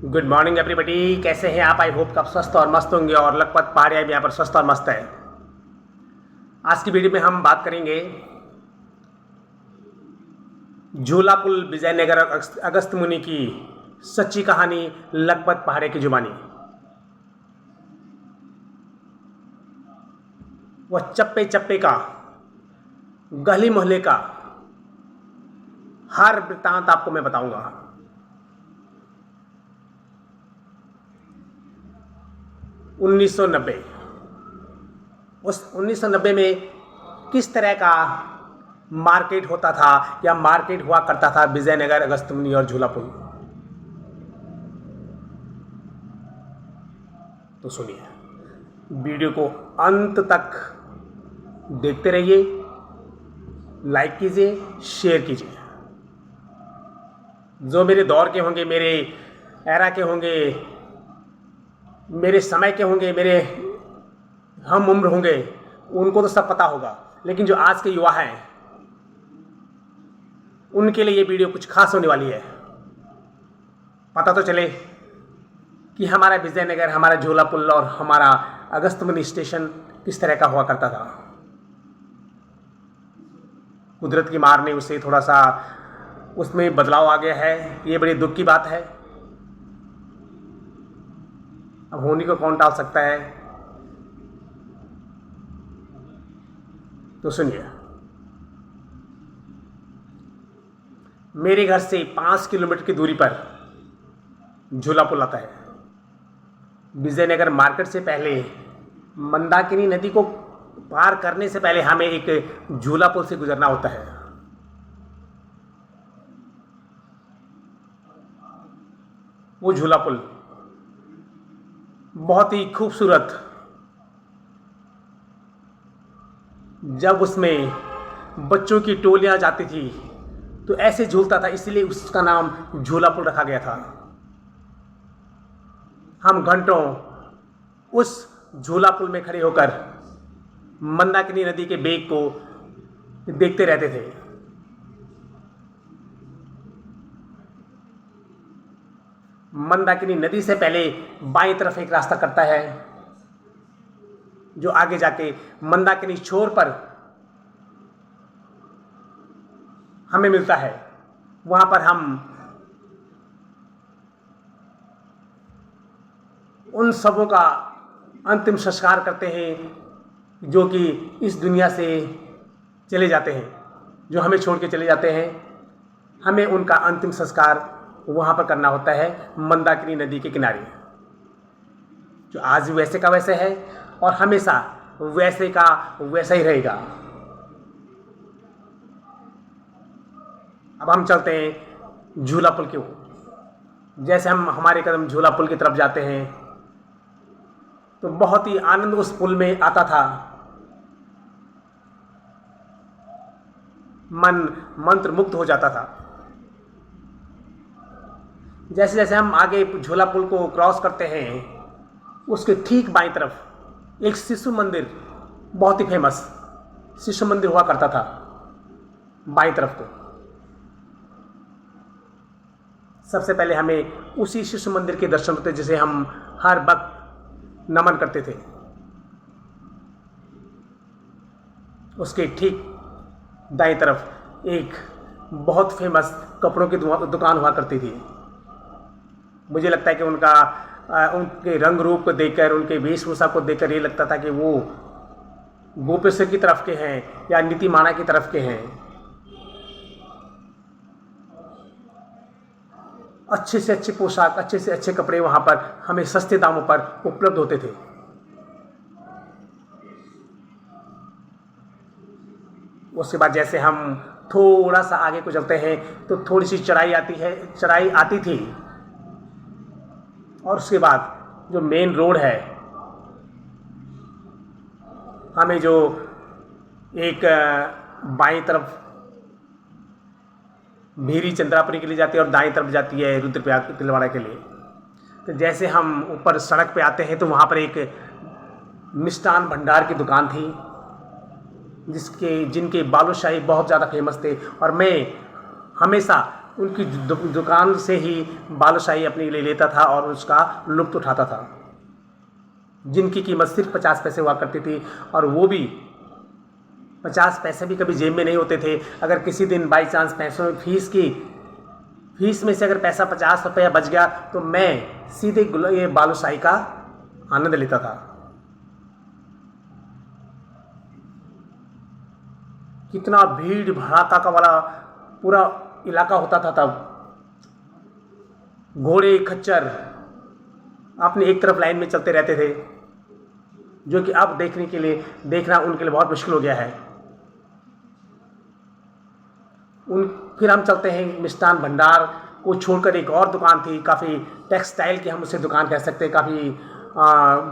Good morning everybody. कैसे हैं आप? आई होप कि आप स्वस्थ और मस्त होंगे और लखपत पहाड़िया भी यहाँ पर स्वस्थ और मस्त है। आज की वीडियो में हम बात करेंगे झूला पुल विजयनगर अगस्त मुनि की सच्ची कहानी लखपत पहाड़े की जुबानी। वह चप्पे चप्पे का, गली मोहल्ले का हर वृत्तांत आपको मैं बताऊंगा। 1990 उस 1990 में किस तरह का मार्केट होता था या मार्केट हुआ करता था विजयनगर अगस्त मुनि और झूला पुल। तो सुनिए, वीडियो को अंत तक देखते रहिए, लाइक कीजिए, शेयर कीजिए। जो मेरे दौर के होंगे, मेरे एरा के होंगे, मेरे समय के होंगे, मेरे हम उम्र होंगे, उनको तो सब पता होगा, लेकिन जो आज के युवा हैं उनके लिए ये वीडियो कुछ खास होने वाली है। पता तो चले कि हमारा विजयनगर, हमारा झूला पुल और हमारा अगस्त मुनि स्टेशन किस तरह का हुआ करता था। कुदरत की मार ने उसे थोड़ा सा उसमें बदलाव आ गया है, ये बड़ी दुख की बात है। अब होने को कौन टाल सकता है। तो सुनिए, मेरे घर से 5 किलोमीटर की दूरी पर झूला पुल आता है। विजयनगर मार्केट से पहले, मंदाकिनी नदी को पार करने से पहले हमें एक झूला पुल से गुजरना होता है। वो झूला पुल बहुत ही खूबसूरत, जब उसमें बच्चों की टोलियां जाती थी तो ऐसे झूलता था, इसलिए उसका नाम झूला पुल रखा गया था। हम घंटों उस झूला पुल में खड़े होकर मंदाकिनी नदी के बेग को देखते रहते थे। मंदाकिनी नदी से पहले बाईं तरफ एक रास्ता कटता है जो आगे जाके मंदाकिनी छोर पर हमें मिलता है। वहां पर हम उन सबों का अंतिम संस्कार करते हैं जो कि इस दुनिया से चले जाते हैं, जो हमें छोड़ के चले जाते हैं। हमें उनका अंतिम संस्कार वहां पर करना होता है, मंदाकिनी नदी के किनारे, जो आज वैसे का वैसे है और हमेशा वैसे का वैसा ही रहेगा। अब हम चलते हैं झूला पुल की ओर। जैसे हम हमारे कदम झूला पुल की तरफ जाते हैं तो बहुत ही आनंद उस पुल में आता था। मन मंत्र मुक्त हो जाता था। जैसे जैसे हम आगे झूला पुल को क्रॉस करते हैं, उसके ठीक बाईं तरफ एक शिशु मंदिर, बहुत ही फेमस शिशु मंदिर हुआ करता था। बाईं तरफ को सबसे पहले हमें उसी शिशु मंदिर के दर्शन होते, जिसे हम हर वक्त नमन करते थे। उसके ठीक दाईं तरफ एक बहुत फेमस कपड़ों की दुकान हुआ करती थी। मुझे लगता है कि उनके रंग रूप को देखकर, उनके वेशभूषा को देखकर ये लगता था कि वो गोपेश्वर की तरफ के हैं या नीतिमाणा की तरफ के हैं। अच्छे से अच्छे पोशाक, अच्छे से अच्छे कपड़े वहां पर हमें सस्ते दामों पर उपलब्ध होते थे। उसके बाद जैसे हम थोड़ा सा आगे को चलते हैं तो थोड़ी सी चढ़ाई आती थी, और उसके बाद जो मेन रोड है, हमें जो एक बाईं तरफ भीरी चंद्रापुरी के लिए जाती है और दाईं तरफ जाती है रुद्रप्रयाग तिलवाड़ा के लिए। तो जैसे हम ऊपर सड़क पे आते हैं तो वहाँ पर एक मिष्ठान भंडार की दुकान थी, जिनके बालूशाही बहुत ज़्यादा फेमस थे। और मैं हमेशा उनकी दुकान से ही बालूशाही अपने लिए लेता था और उसका लुत्फ़ उठाता था, जिनकी कीमत सिर्फ 50 पैसे हुआ करती थी, और वो भी 50 पैसे भी कभी जेब में नहीं होते थे। अगर किसी दिन बाई चांस पैसों फीस में से अगर पैसा 50 रुपया बच गया तो मैं सीधे ये बालूशाही का आनंद लेता था। कितना भीड़ भड़ाका का वाला पूरा इलाका होता था तब। घोड़े खच्चर अपने एक तरफ लाइन में चलते रहते थे, जो कि अब देखना उनके लिए बहुत मुश्किल हो गया है। फिर हम चलते हैं मिष्ठान भंडार को छोड़कर एक और दुकान थी, काफ़ी टेक्सटाइल की हम उसे दुकान कह सकते हैं, काफ़ी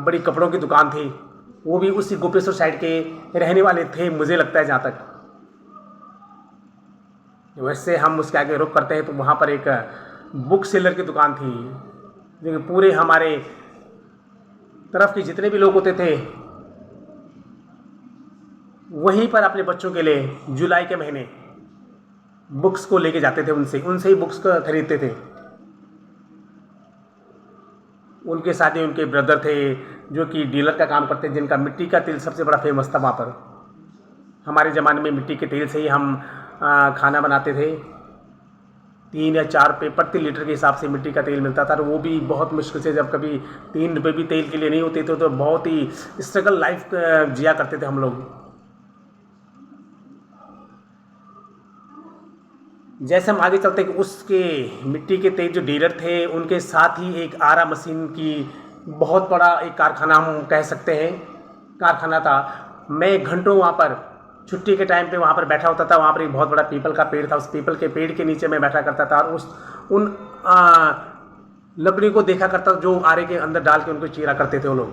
बड़ी कपड़ों की दुकान थी। वो भी उसी गोपेश्वर साइड के रहने वाले थे, मुझे लगता है जहाँ तक। वैसे हम उसके आगे रुक करते हैं तो वहाँ पर एक बुक सेलर की दुकान थी, जो कि पूरे हमारे तरफ के जितने भी लोग होते थे वहीं पर अपने बच्चों के लिए जुलाई के महीने बुक्स को लेके जाते थे, उनसे ही बुक्स को खरीदते थे। उनके साथ ही उनके ब्रदर थे जो कि डीलर का काम करते, जिनका मिट्टी का तेल सबसे बड़ा फेमस था वहाँ पर। हमारे ज़माने में मिट्टी के तेल से ही हम खाना बनाते थे। 3 या 4 रुपये प्रति लीटर के हिसाब से मिट्टी का तेल मिलता था, और वो भी बहुत मुश्किल से, जब कभी 3 रुपये भी तेल के लिए नहीं होते थे तो बहुत ही स्ट्रगल लाइफ जिया करते थे हम लोग। जैसे हम आगे चलते कि उसके मिट्टी के तेल जो डीलर थे, उनके साथ ही एक आरा मशीन की बहुत बड़ा एक कारखाना हम कह सकते हैं कारखाना था। मैं घंटों वहाँ पर छुट्टी के टाइम पे वहाँ पर बैठा होता था। वहाँ पर एक बहुत बड़ा पीपल का पेड़ था, उस पीपल के पेड़ के नीचे मैं बैठा करता था और उन लकड़ी को देखा करता जो आरे के अंदर डाल के उनको चीरा करते थे वो लोग।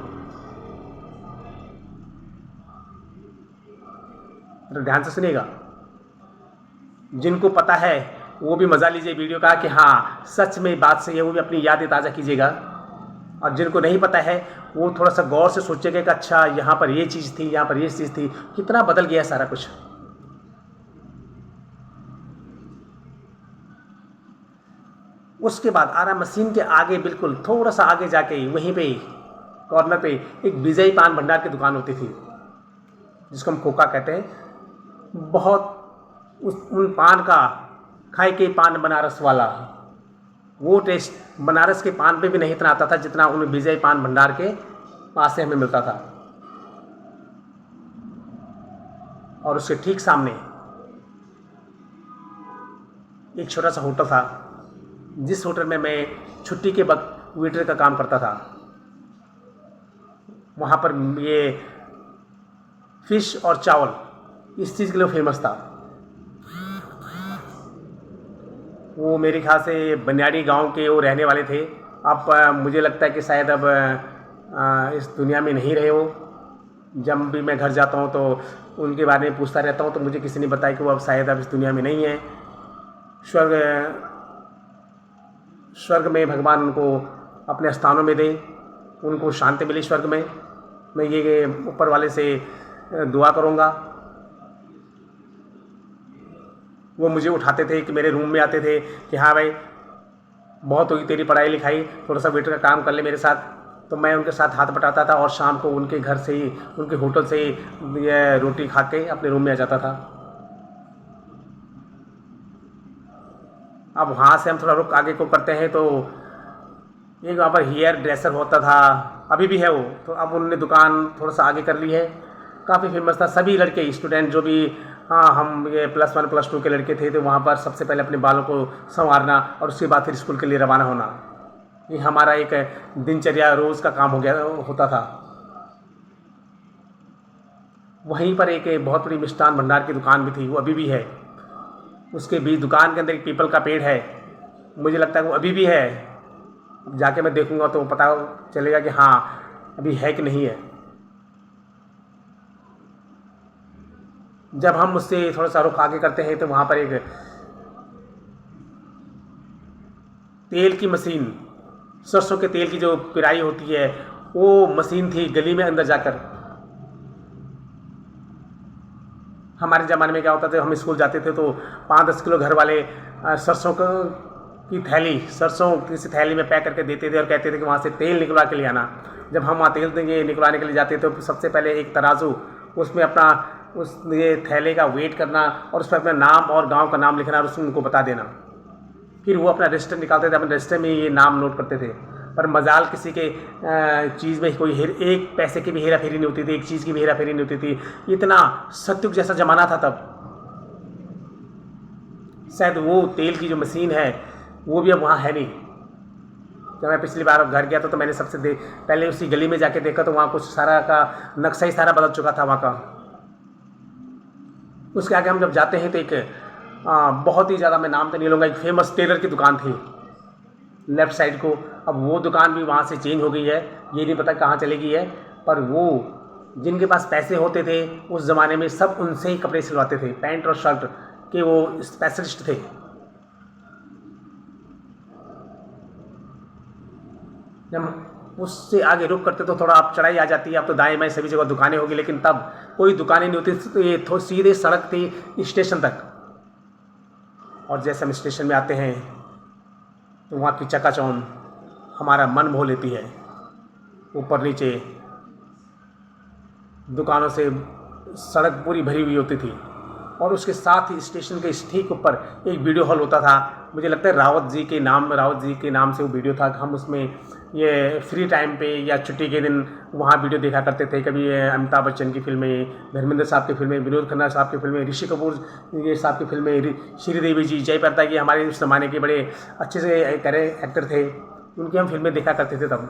तो ध्यान से सुनिएगा, जिनको पता है वो भी मज़ा लीजिए वीडियो का कि हाँ सच में बात सही है, वो भी अपनी यादें ताज़ा कीजिएगा। और जिनको नहीं पता है वो थोड़ा सा गौर से सोचेगा कि अच्छा यहाँ पर ये चीज़ थी, यहाँ पर ये चीज़ थी, कितना बदल गया सारा कुछ। उसके बाद आरा मशीन के आगे बिल्कुल थोड़ा सा आगे जाके वहीं पे कॉर्नर पे एक विजय पान भंडार की दुकान होती थी, जिसको हम खोखा कहते हैं। बहुत उन पान का खाए के पान बनारस वाला, वो टेस्ट बनारस के पान पे भी नहीं इतना आता था जितना उन विजय पान भंडार के पास से हमें मिलता था। और उसके ठीक सामने एक छोटा सा होटल था, जिस होटल में मैं छुट्टी के वक्त वेटर का काम करता था। वहाँ पर ये फिश और चावल इस चीज़ के लिए फेमस था। वो मेरे ख्याल से बनियाड़ी गांव के वो रहने वाले थे। अब मुझे लगता है कि शायद अब इस दुनिया में नहीं रहे हो। जब भी मैं घर जाता हूँ तो उनके बारे में पूछता रहता हूँ तो मुझे किसी ने बताया कि वो अब शायद अब इस दुनिया में नहीं है। स्वर्ग में भगवान उनको अपने स्थानों में दे, उनको शांति मिले स्वर्ग में। मैं ये ऊपर वाले से दुआ करूँगा। वो मुझे उठाते थे कि मेरे रूम में आते थे कि हाँ भाई बहुत होगी तेरी पढ़ाई लिखाई, थोड़ा सा वेटर का काम कर ले मेरे साथ। तो मैं उनके साथ हाथ बटाता था और शाम को उनके घर से ही, उनके होटल से ही ये रोटी खा के अपने रूम में आ जाता था। अब वहाँ से हम थोड़ा रुख आगे को करते हैं तो एक वहाँ पर हेयर ड्रेसर होता था, अभी भी है वो। तो अब उन्होंने दुकान थोड़ा सा आगे कर ली है, काफ़ी फेमस था। सभी लड़के स्टूडेंट जो भी, हाँ हम ये +1 +2 के लड़के थे, तो वहाँ पर सबसे पहले अपने बालों को संवारना और उसके बाद फिर स्कूल के लिए रवाना होना, ये हमारा एक दिनचर्या रोज़ का काम होता था। वहीं पर एक बहुत बड़ी मिष्ठान भंडार की दुकान भी थी, वो अभी भी है। उसके बीच दुकान के अंदर एक पीपल का पेड़ है, मुझे लगता है वो अभी भी है। अब जाके मैं देखूंगा तो पता चलेगा कि हाँ अभी है कि नहीं है। जब हम उससे थोड़ा सा रुख आगे करते हैं तो वहाँ पर एक तेल की मशीन, सरसों के तेल की जो पिराई होती है वो मशीन थी गली में अंदर जाकर। हमारे ज़माने में क्या होता था, हम स्कूल जाते थे तो 5-10 किलो घर वाले सरसों की थैली, सरसों किसी थैली में पैक करके देते थे और कहते थे कि वहाँ से तेल निकलवा के ले आना। जब हम वहाँ तेल देंगे निकलवाने के लिए जाते तो सबसे पहले एक तराजू, उसमें अपना उस ये थैले का वेट करना और उस पर अपना नाम और गांव का नाम लिखना और उसमें उनको बता देना। फिर वो अपना रजिस्टर निकालते थे, अपने रजिस्टर में ये नाम नोट करते थे। पर मजाल किसी के चीज़ में कोई एक पैसे की भी हेरा फेरी नहीं होती थी, एक चीज़ की भी हेरा फेरी नहीं होती थी। इतना सत्युग जैसा ज़माना था तब। शायद वो तेल की जो मशीन है वो भी अब वहाँ है नहीं। जब मैं पिछली बार घर गया था तो मैंने सबसे पहले उसी गली में जाके देखा तो वहाँ कुछ सारा का नक्शा ही सारा बदल चुका था वहाँ का। उसके आगे हम जब जाते हैं तो एक बहुत ही ज़्यादा, मैं नाम तो नहीं लूँगा, एक फेमस टेलर की दुकान थी लेफ़्ट साइड को। अब वो दुकान भी वहाँ से चेंज हो गई है, ये नहीं पता कहाँ चली गई है। पर वो जिनके पास पैसे होते थे उस ज़माने में सब उनसे ही कपड़े सिलवाते थे, पैंट और शर्ट के वो स्पेशलिस्ट थे। जब उससे आगे रुक करते तो थोड़ा आप चढ़ाई आ जाती है। अब तो दाएं बाएं सभी जगह दुकानें होगी, लेकिन तब कोई दुकानें नहीं होती। तो ये सीधे सड़क थी स्टेशन तक। और जैसे हम स्टेशन में आते हैं तो वहाँ की चकाचौंध हमारा मन मोह लेती है। ऊपर नीचे दुकानों से सड़क पूरी भरी हुई होती थी और उसके साथ ही स्टेशन के ठीक ऊपर एक वीडियो हॉल होता था। मुझे लगता है रावत जी के नाम से वो वीडियो था। हम उसमें ये फ्री टाइम पे या छुट्टी के दिन वहाँ वीडियो देखा करते थे। कभी अमिताभ बच्चन की फिल्में, धर्मेंद्र साहब की फिल्में, विनोद खन्ना साहब की फिल्में, ऋषि कपूर ये साहब की फिल्में, श्रीदेवी जी, जयप्रदा, ये हमारे उस ज़माने के बड़े अच्छे से करे एक्टर थे। उनकी हम फिल्में देखा करते थे तब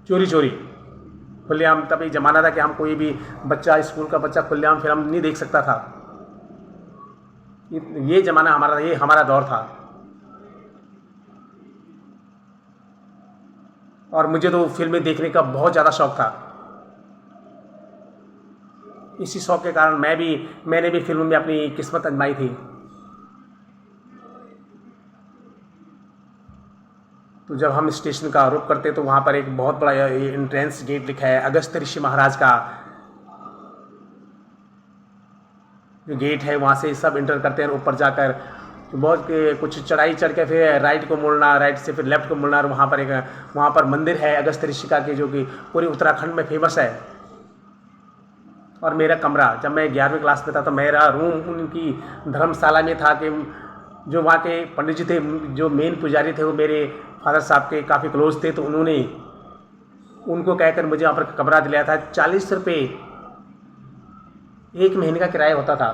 चोरी चोरी खुलेआम। तब एक ज़माना था कि हम कोई भी बच्चा, स्कूल का बच्चा खुलेआम फिल्म नहीं देख सकता था। ये ज़माना हमारा, ये हमारा दौर था। और मुझे तो फिल्में देखने का बहुत ज़्यादा शौक़ था। इसी शौक़ के कारण मैंने भी फिल्म में अपनी किस्मत आजमाई थी। तो जब हम स्टेशन का रुख करते तो वहाँ पर एक बहुत बड़ा एंट्रेंस गेट लिखा है, अगस्त ऋषि महाराज का जो गेट है, वहाँ से सब इंटर करते हैं। ऊपर जाकर तो बहुत कुछ चढ़ाई चढ़ के फिर राइट को मुड़ना, राइट से फिर लेफ़्ट को मुड़ना। और वहाँ पर मंदिर है अगस्त ऋषि का कि जो कि पूरे उत्तराखंड में फेमस है। और मेरा कमरा, जब मैं 11वीं क्लास में था तो मेरा रूम उनकी धर्मशाला में था कि जो वहाँ के पंडित जी थे, जो मेन पुजारी थे, वो मेरे फादर साहब के काफ़ी क्लोज थे। तो उन्होंने उनको कहकर मुझे वहाँ पर कमरा दिलाया था। 40 रुपये एक महीने का किराया होता था।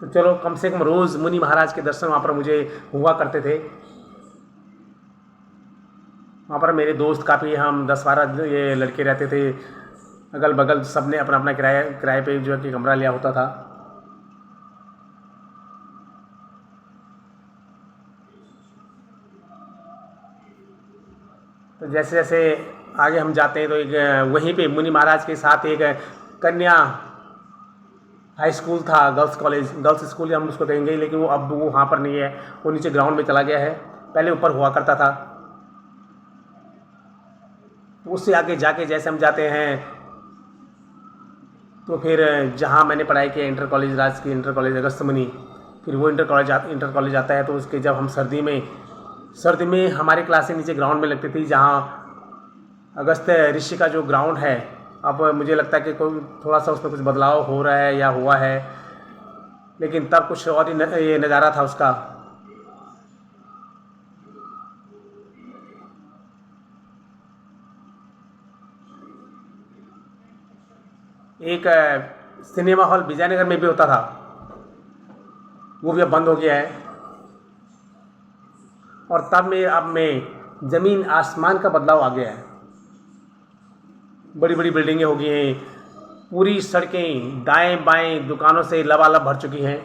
तो चलो कम से कम रोज़ मुनि महाराज के दर्शन वहाँ पर मुझे हुआ करते थे। वहाँ पर मेरे दोस्त काफ़ी, हम 10-12 ये लड़के रहते थे। अगल बगल सब ने अपना अपना किराए पे जो है कि कमरा लिया होता था। तो जैसे जैसे आगे हम जाते हैं तो एक वहीं पे मुनि महाराज के साथ एक कन्या हाई स्कूल था, गर्ल्स स्कूल हम उसको कहेंगे, लेकिन वो अब वो वहाँ पर नहीं है, वो नीचे ग्राउंड में चला गया है। पहले ऊपर हुआ करता था। तो उससे आगे जाके जैसे हम जाते हैं तो फिर जहाँ मैंने पढ़ाई की इंटर कॉलेज, राजकीय इंटर कॉलेज अगस्त्यमुनि, फिर वो इंटर कॉलेज आता है। तो उसके जब हम सर्दी में हमारी क्लासें नीचे ग्राउंड में लगती थी, जहाँ अगस्त ऋषि का जो ग्राउंड है, अब मुझे लगता है कि कोई थोड़ा सा उसमें कुछ बदलाव हो रहा है या हुआ है, लेकिन तब कुछ और ही ये नज़ारा था उसका। एक सिनेमा हॉल विजयनगर में भी होता था, वो भी अब बंद हो गया है। और अब में ज़मीन आसमान का बदलाव आ गया है। बड़ी बड़ी बिल्डिंगें हो गई हैं, पूरी सड़कें दाएं बाएं दुकानों से लबालब भर चुकी हैं।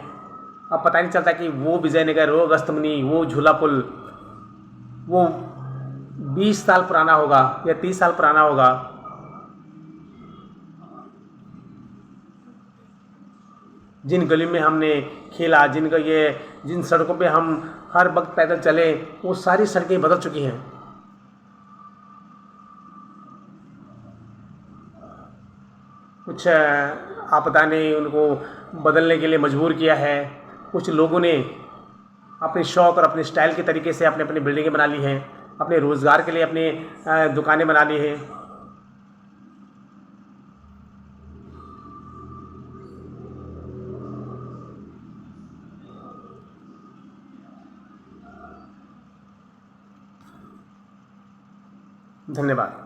अब पता नहीं चलता कि वो विजयनगर, वो अगस्त्यमुनि, वो झूला पुल वो 20 साल पुराना होगा या 30 साल पुराना होगा। जिन गली में हमने खेला, जिन सड़कों पे हम हर वक्त पैदल चले, वो सारी सड़कें बदल चुकी हैं। कुछ आपदा ने उनको बदलने के लिए मजबूर किया है। कुछ लोगों ने अपने शौक़ और अपने स्टाइल के तरीके से अपने अपनी बिल्डिंगें बना ली हैं, अपने रोज़गार के लिए अपनी दुकानें बना ली हैं। धन्यवाद।